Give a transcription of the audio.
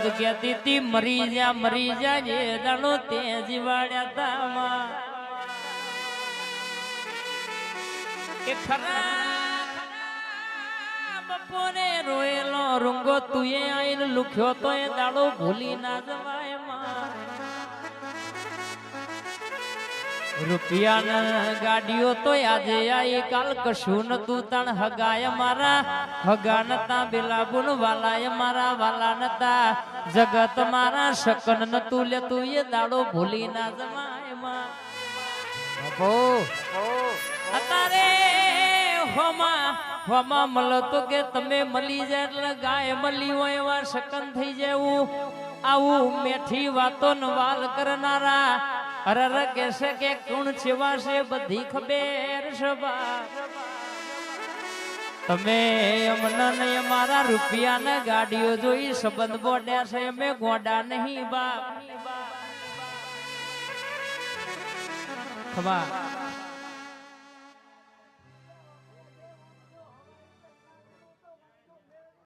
શરદ કહેતી તી મરી જા જે દાડો તે જીવાડ્યા તા એ ખરા બપોરે રોયેલો રૂંગો તુએ આઈને લુખ્યો તો એ દાડો ભૂલી ના જવાય માં રૂપિયાના ગાડીઓ તો આજે આઈ કાલ કશું નતું તણ હગાય મારા હગા નતા બેલાબુન વાલાય મારા વાલા નતા જગત મારા શકન નતું લેતું એ દાડો ભૂલી ના જવાય માં અત્યારે હોમાં મળતો કે તમે મળી જાય એટલે ગાય મળી હોય એવા શકન થઈ જવું આવું મેઠી વાતો ન વાલ કરનારા અરર કેસે કે કોણ છેવા છે બધી ખબર સભા તમે અમના ને અમારા રૂપિયાના ગાડીઓ જોઈ સંબંધ બોડ્યા છે અમે ગોડા નહીં બાપ ખબા